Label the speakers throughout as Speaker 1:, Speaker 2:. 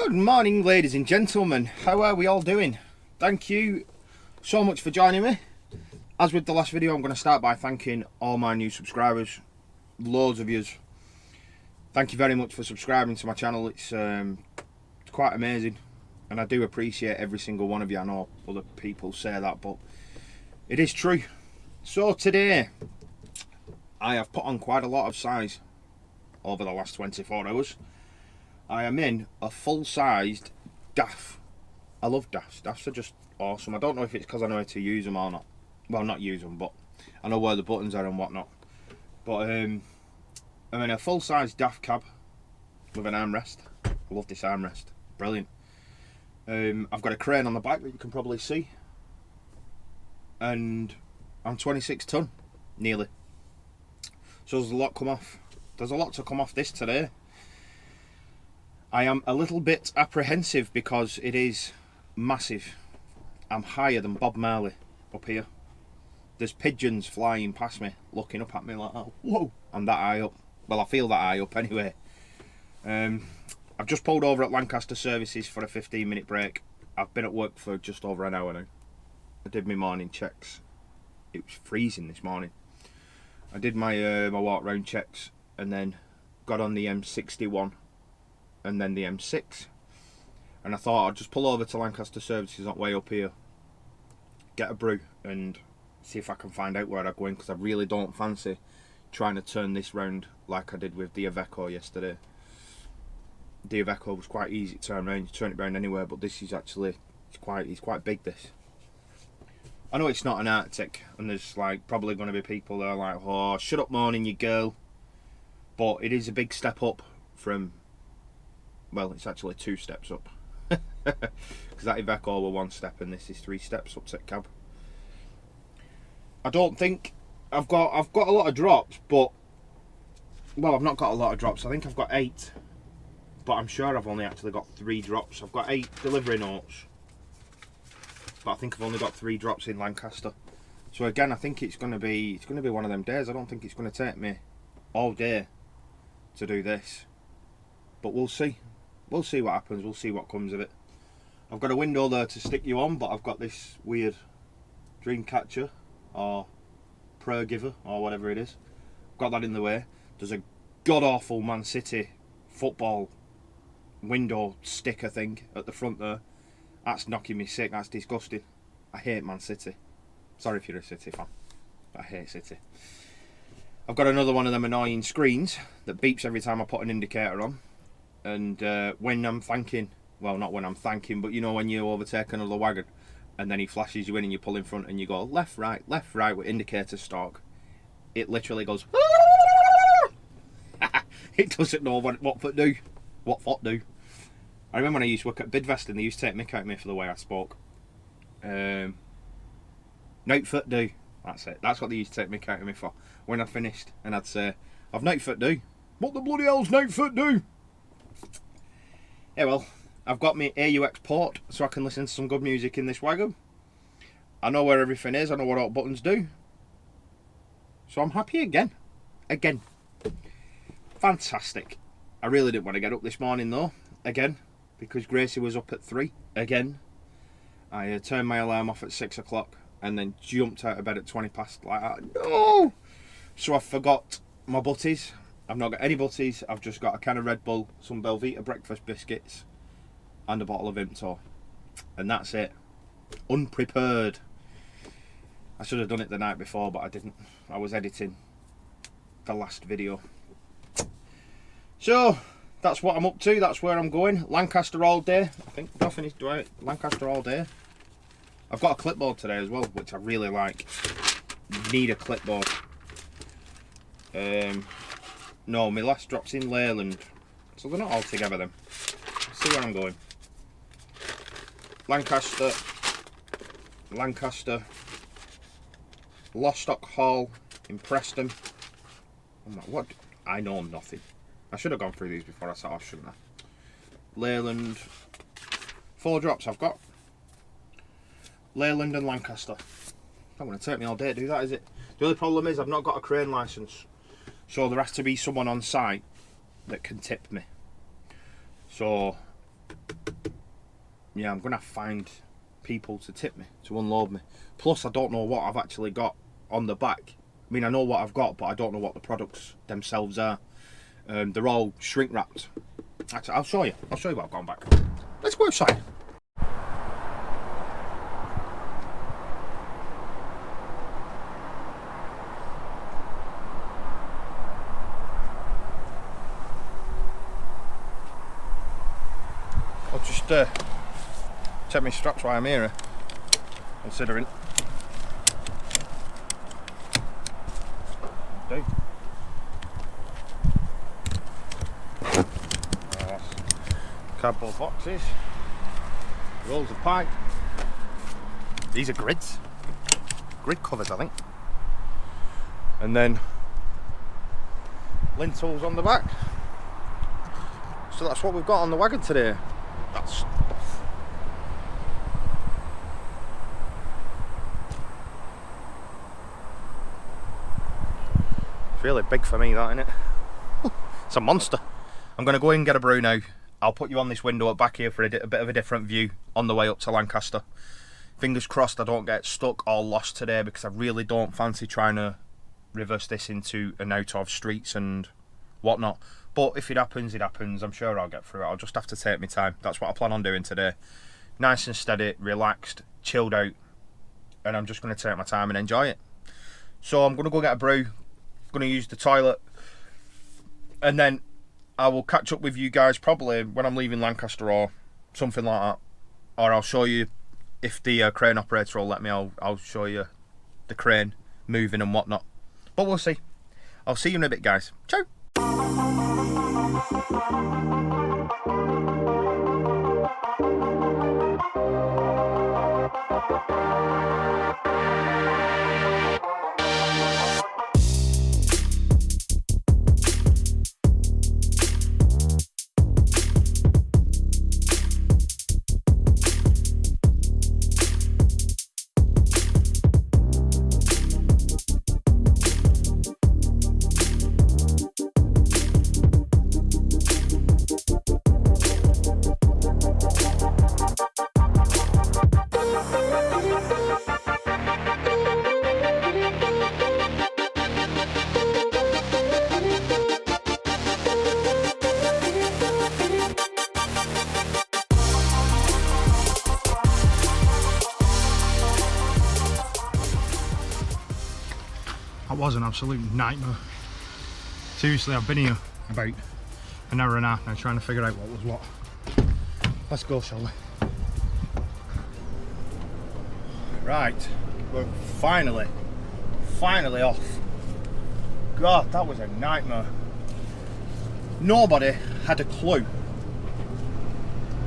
Speaker 1: Good morning, ladies and gentlemen. How are we all doing? Thank you so much for joining me. As with the last video, I'm going to start by thanking all my new subscribers. Loads of yous. Thank you very much for subscribing to my channel. It's quite amazing, and I do appreciate every single one of you. I know other people say that, but it is true. So today, I have put on quite a lot of size over the last 24 hours. I am in a full-sized DAFt. I love DAFts. DAFts are just awesome. I don't know if it's because I know how to use them or not. Well, not use them, but I know where the buttons are and whatnot. But I'm in a full-sized DAFt cab with an armrest. I love this armrest. Brilliant. I've got a crane on the back that you can probably see. And I'm 26 ton, nearly. So there's a lot come off. There's a lot to come off this today. I am a little bit apprehensive because it is massive. I'm higher than Bob Marley up here. There's pigeons flying past me, looking up at me like that. Whoa! I'm that high up. Well, I feel that high up anyway. I've just pulled over at Lancaster Services for a 15-minute break. I've been at work for just over an hour now. I did my morning checks. It was freezing this morning. I did my walk round checks and then got on the M61 and then the M6, and I thought I'd just pull over to Lancaster Services, not way up here, get a brew and see if I can find out where I'm going, because I really don't fancy trying to turn this round like I did with the Iveco yesterday. The Iveco was quite easy to turn around, you turn it round anywhere, but this is actually, it's quite big, this. I know it's not an Arctic, and there's like probably going to be people that are like, oh, shut up morning you girl, but it is a big step up from, well, it's actually 2 steps up, because that Iveco were 1 step and this is 3 steps up to the cab. I don't think I've got a lot of drops, but, well, I've not got a lot of drops. I think I've got 8, but I'm sure I've only actually got 3 drops. I've got 8 delivery notes, but I think I've only got 3 drops in Lancaster. So again, I think it's going to be one of them days. I don't think it's going to take me all day to do this, but we'll see. We'll see what happens. We'll see what comes of it. I've got a window there to stick you on, but I've got this weird dream catcher or prayer giver or whatever it is. Got that in the way. There's a god awful Man City football window sticker thing at the front there. That's knocking me sick. That's disgusting. I hate Man City. Sorry if you're a City fan. I hate City. I've got another one of them annoying screens that beeps every time I put an indicator on. And when I'm thanking, well, not when I'm thanking, but you know when you overtake another wagon and then he flashes you in and you pull in front and you go left, right with indicator stalk, it literally goes it doesn't know what foot do. I remember when I used to work at Bidvest and they used to take mick out of me for the way I spoke. Night foot do. That's it. That's what they used to take mick out of me for. When I finished and I'd say, I've night foot do. What the bloody hell's night foot do? Yeah, well, I've got my AUX port so I can listen to some good music in this wagon. I know where everything is, I know what all buttons do. So I'm happy again. Fantastic. I really didn't want to get up this morning though, again, because Gracie was up at 3, again. I turned my alarm off at 6 o'clock and then jumped out of bed at 20 past like that. No! So I forgot my butties. I've not got any butties, I've just got a can of Red Bull, some Belvita breakfast biscuits and a bottle of Vimto. And that's it. Unprepared. I should have done it the night before, but I didn't. I was editing the last video. So, that's what I'm up to, that's where I'm going. Lancaster all day. I think I'll finish Lancaster all day. I've got a clipboard today as well, which I really like. Need a clipboard. No, my last drop's in Leyland, so they're not all together then. Let's see where I'm going. Lancaster, Lostock Hall in Preston. I'm like, what? I know nothing. I should have gone through these before I set off, shouldn't I? Leyland, 4 drops I've got. Leyland and Lancaster. Not going to take me all day to do that, is it? The only problem is I've not got a crane licence. So there has to be someone on site that can tip me. So yeah, I'm gonna have to find people to tip me, to unload me. Plus, I don't know what I've actually got on the back. I mean, I know what I've got, but I don't know what the products themselves are. They're all shrink wrapped. Actually, I'll show you what I've got on back. Let's go outside. I'll just check my straps while I'm here, considering. Do. Cardboard boxes, rolls of pipe. These are grid covers, I think. And then lintels on the back. So that's what we've got on the wagon today. That's it's really big for me, that, isn't it? It's a monster. I'm going to go in and get a brew now. I'll put you on this window up back here for a bit of a different view on the way up to Lancaster. Fingers crossed I don't get stuck or lost today, because I really don't fancy trying to reverse this into and out of streets and whatnot. But if it happens, it happens. I'm sure I'll get through it. I'll just have to take my time. That's what I plan on doing today. Nice and steady, relaxed, chilled out. And I'm just going to take my time and enjoy it. So I'm going to go get a brew. I'm going to use the toilet. And then I will catch up with you guys probably when I'm leaving Lancaster or something like that. Or I'll show you, if the crane operator will let me, I'll show you the crane moving and whatnot. But we'll see. I'll see you in a bit, guys. Ciao. That was an absolute nightmare. Seriously, I've been here about an hour and a half now trying to figure out what was what. Let's go, shall we? Right, we're finally off. God, that was a nightmare. Nobody had a clue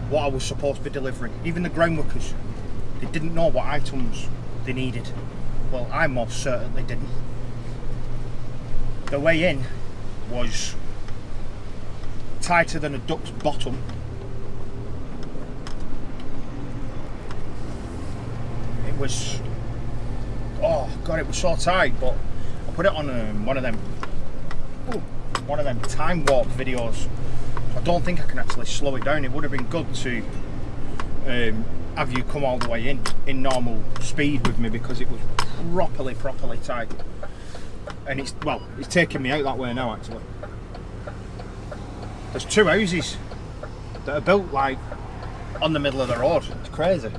Speaker 1: what I was supposed to be delivering. Even the ground workers, they didn't know what items they needed. Well, I most certainly didn't. The way in was tighter than a duck's bottom. It was, oh God, it was so tight, but I put it on one of them time warp videos. I don't think I can actually slow it down. It would have been good to have you come all the way in normal speed with me, because it was properly tight. And it's taking me out that way now, actually. There's two houses that are built like on the middle of the road. It's crazy.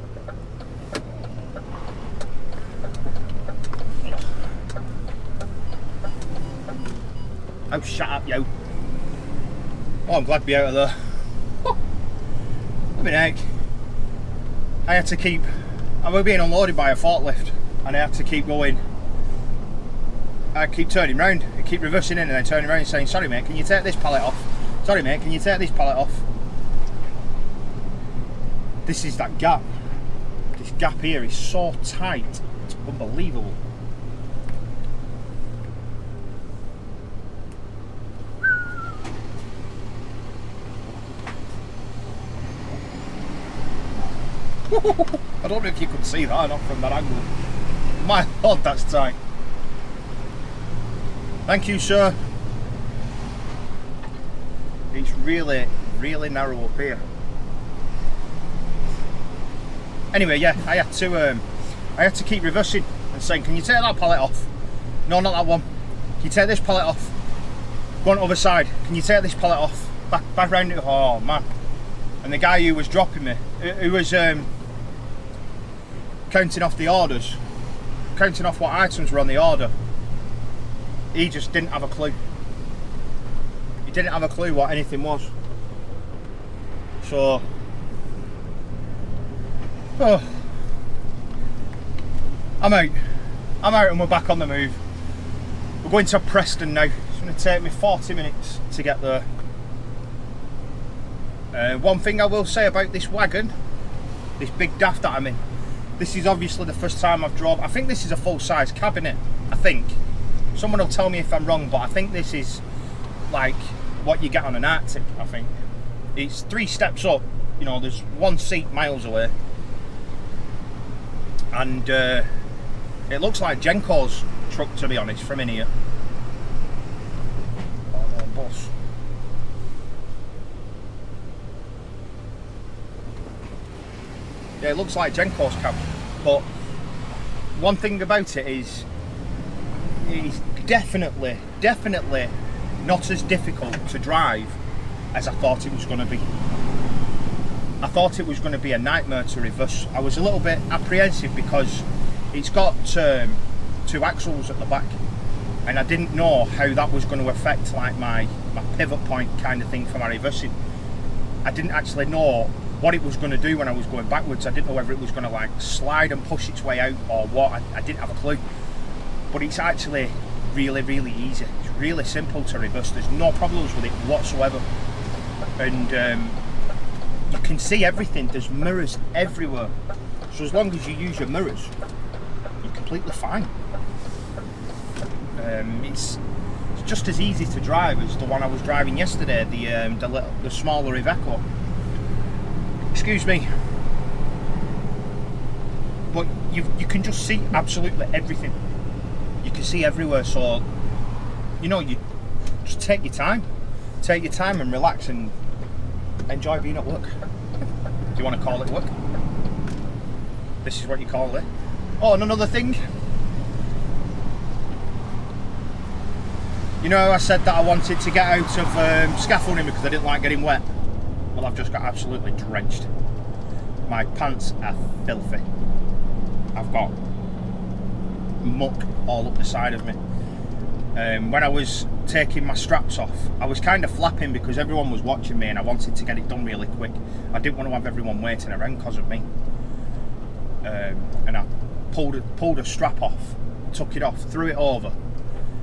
Speaker 1: Oh, shut up, yo. Oh, I'm glad to be out of there. What a heck. I had to keep, I was being unloaded by a forklift, and I had to keep going. I keep turning round, I keep reversing in and then turning around and saying, sorry mate, can you take this pallet off? Sorry mate, can you take this pallet off? This is that gap. This gap here is so tight, it's unbelievable. I don't know if you could see that or not from that angle. My God, that's tight. Thank you, sir. It's really narrow up here. Anyway, yeah, I had to keep reversing and saying, can you take that pallet off? No, not that one. Can you take this pallet off? Go on the other side. Can you take this pallet off? Back round it. Oh man. And the guy who was dropping me, who was counting off the orders, counting off what items were on the order, he just didn't have a clue. He didn't have a clue what anything was. So, oh, I'm out and we're back on the move. We're going to Preston now. It's going to take me 40 minutes to get there. One thing I will say about this wagon, this big DAFt that I'm in, this is obviously the first time I've drove. I think this is a full-size cabinet, I think. Someone will tell me if I'm wrong, but I think this is like what you get on an Arctic, I think. It's 3 steps up, you know, there's 1 seat miles away. And it looks like Genco's truck, to be honest, from in here. Oh no, bus. Yeah, it looks like Genco's cab. But one thing about it is, it's definitely not as difficult to drive as I thought it was going to be. I thought it was going to be a nightmare to reverse. I was a little bit apprehensive because it's got 2 axles at the back, and I didn't know how that was going to affect like my pivot point kind of thing for my reversing. I didn't actually know what it was going to do when I was going backwards. I didn't know whether it was going to like slide and push its way out or what. I didn't have a clue. But it's actually really easy. It's really simple to reverse. There's no problems with it whatsoever. And you can see everything. There's mirrors everywhere. So as long as you use your mirrors, you're completely fine. It's just as easy to drive as the one I was driving yesterday, the smaller Iveco. Excuse me. But you can just see absolutely everything. You can see everywhere, so you know, you just take your time and relax and enjoy being at work. Do you want to call it work? This is what you call it. Oh, and another thing, you know, I said that I wanted to get out of scaffolding because I didn't like getting wet. Well, I've just got absolutely drenched. My pants are filthy. I've got muck all up the side of me. When I was taking my straps off, I was kind of flapping because everyone was watching me and I wanted to get it done really quick. I didn't want to have everyone waiting around because of me. And I pulled a strap off, took it off, threw it over.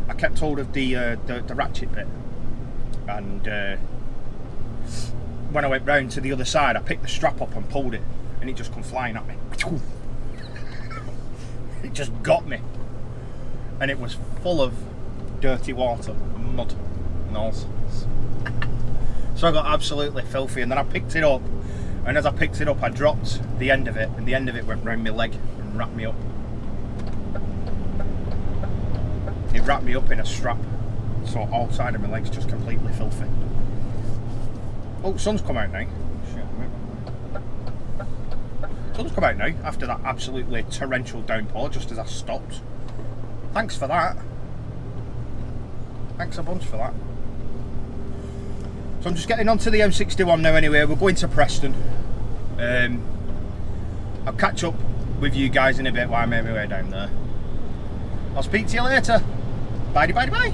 Speaker 1: I kept hold of the ratchet bit, and when I went round to the other side, I picked the strap up and pulled it, and it just come flying at me. It just got me, and it was full of dirty water, mud, and all sorts. So I got absolutely filthy, and then I picked it up, and as I picked it up, I dropped the end of it, and the end of it went round my leg and wrapped me up. It wrapped me up in a strap, so all side of my leg's just completely filthy. Oh, sun's come out now. Sun's come out now after that absolutely torrential downpour just as I stopped. Thanks for that. Thanks a bunch for that. So I'm just getting onto the M61 now anyway. We're going to Preston. I'll catch up with you guys in a bit while I make my way down there. I'll speak to you later. Bye.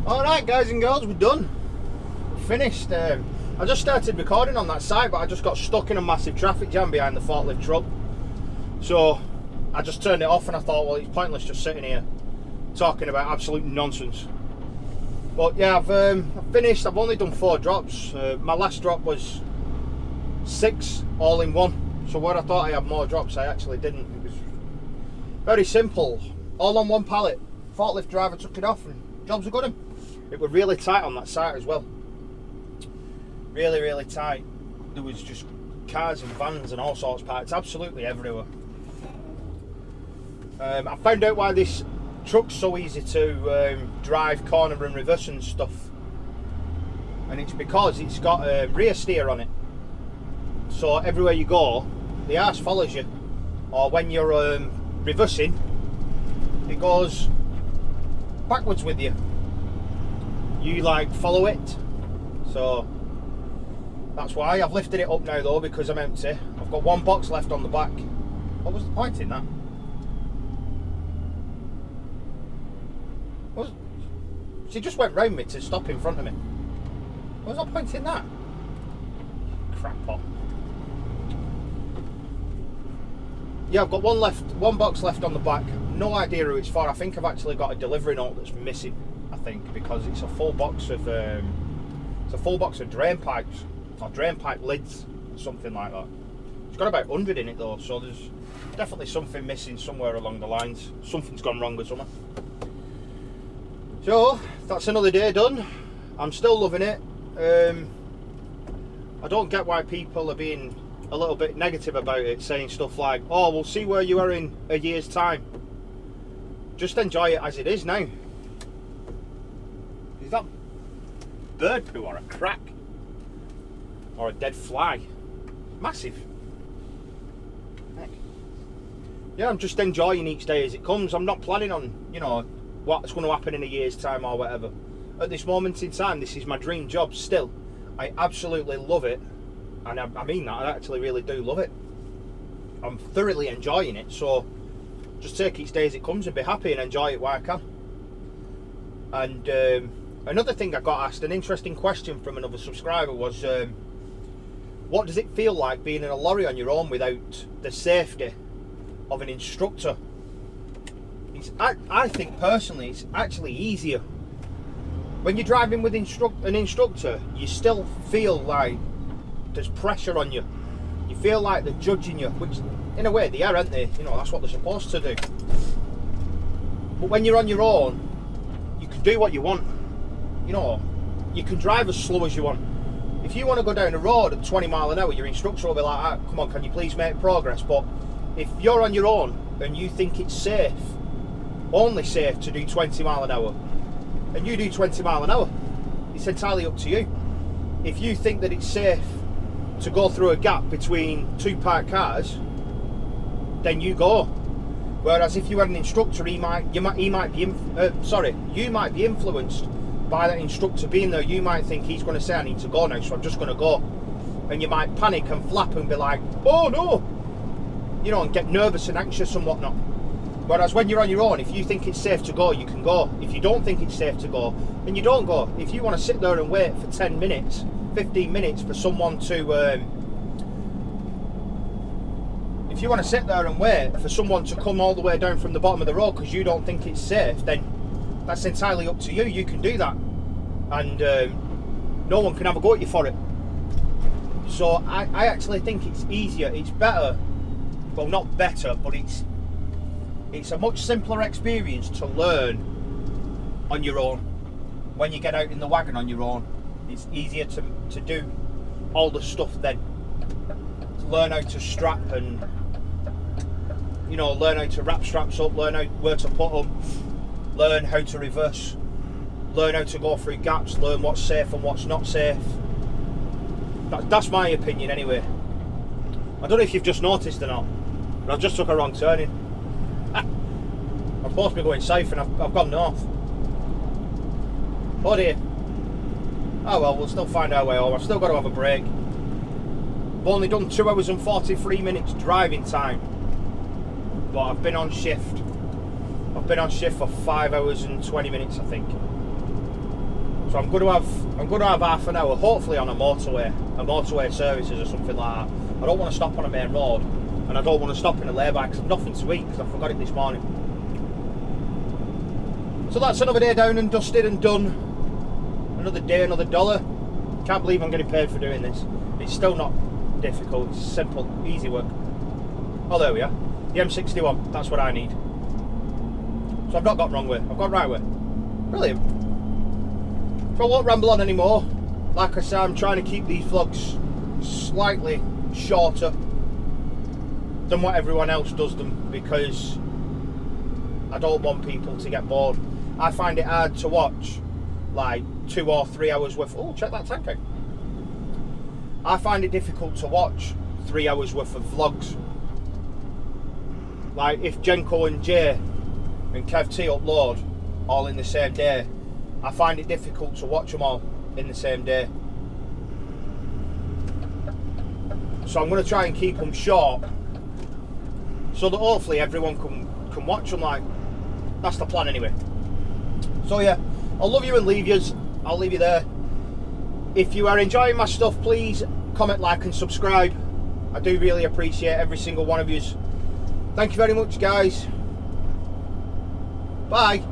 Speaker 1: Alright guys and girls, we're done. Finished. I just started recording on that site, but I just got stuck in a massive traffic jam behind the forklift truck. So I just turned it off and I thought, well, it's pointless just sitting here talking about absolute nonsense. But yeah, I've finished. I've only done 4 drops. My last drop was 6 all in one. So where I thought I had more drops, I actually didn't. It was very simple. All on one pallet. Forklift driver took it off and jobs are good. It was really tight on that site as well. Really tight. There was just cars and vans and all sorts of parts absolutely everywhere. I found out why this truck's so easy to drive, corner and reverse and stuff. And it's because it's got a rear steer on it. so everywhere you go, the arse follows you. Or when you're reversing, it goes backwards with you. You like follow it. So that's why I've lifted it up now though, because I'm empty. I've got one box left on the back. What was the point in that? She just went round me to stop in front of me. What was the point in that? Crap pot. Yeah, I've got one box left on the back. No idea who it's for. I think I've actually got a delivery note that's missing. I think because it's a full box of drain pipes or drain pipe lids or something like that. It's got about 100 in it though, so there's definitely something missing somewhere along the lines. Something's gone wrong with something. So that's another day done. I'm still loving it. I don't get why people are being a little bit negative about it, saying stuff like, oh, we'll see where you are in a year's time. Just enjoy it as it is now. Is that bird poo or a crack? Or a dead fly? Massive. Heck. Yeah, I'm just enjoying each day as it comes. I'm not planning on, you know, what's going to happen in a year's time or whatever. At this moment in time, this is my dream job still. I absolutely love it. And I mean that, I actually really do love it. I'm thoroughly enjoying it, so just take each day as it comes and be happy and enjoy it while I can. And another thing I got asked, an interesting question from another subscriber was, what does it feel like being in a lorry on your own without the safety of an instructor? I think personally it's actually easier. When you're driving with an instructor, you still feel like there's pressure on you. You feel like they're judging you, which in a way they are, aren't they? You know, that's what they're supposed to do. But when you're on your own, you can do what you want. You know, you can drive as slow as you want. If you want to go down a road at 20 mile an hour, your instructor will be like, ah, come on, can you please make progress? But if you're on your own and you think it's safe, only safe to do 20 mile an hour, and you do 20 mile an hour, it's entirely up to you. If you think that it's safe to go through a gap between two parked cars, then you go. Whereas if you had an instructor, you might be influenced by that instructor being there. You might think he's going to say I need to go now, so I'm just going to go, and you might panic and flap and be like, oh no, you know, and get nervous and anxious and whatnot. Whereas when you're on your own, if you think it's safe to go, you can go. If you don't think it's safe to go, then you don't go. If you want to sit there and wait for 10 minutes, 15 minutes for someone to come all the way down from the bottom of the road because you don't think it's safe, then that's entirely up to you. You can do that, and no one can have a go at you for it. So I actually think it's easier, it's better, well, not better, but it's a much simpler experience to learn on your own. When you get out in the wagon on your own, it's easier to do all the stuff then. To learn how to strap and, you know, learn how to wrap straps up, learn where to put them, learn how to reverse, learn how to go through gaps, learn what's safe and what's not safe. That's my opinion anyway. I don't know if you've just noticed or not, but I've just took a wrong turning. I'm supposed to be going south and I've gone north. Oh dear. Oh well, we'll still find our way home. I've still got to have a break. I've only done 2 hours and 43 minutes driving time, but I've been on shift. I've been on shift for 5 hours and 20 minutes, I think. So I'm going to have half an hour, hopefully on a motorway services or something like that. I don't want to stop on a main road, and I don't want to stop in a lay-by because I've nothing to eat because I forgot it this morning. So that's another day down and dusted and done. Another day, another dollar. Can't believe I'm getting paid for doing this. It's still not difficult, it's simple, easy work. Oh, there we are. The M61, that's what I need. So I've not got wrong way, I've got right way. Brilliant. So I won't ramble on anymore. Like I said, I'm trying to keep these vlogs slightly shorter than what everyone else does them, because I don't want people to get bored. I find it hard to watch like 2 or 3 hours worth. Oh, check that tank out. I find it difficult to watch 3 hours worth of vlogs. Like if Jenko and Jay and Kev T upload all in the same day, I find it difficult to watch them all in the same day. So I'm going to try and keep them short, so that hopefully everyone can watch them. Like, that's the plan anyway. So yeah, I'll love you and leave yous. I'll leave you there. If you are enjoying my stuff, please comment, like and subscribe. I do really appreciate every single one of yous. Thank you very much, guys. Bye.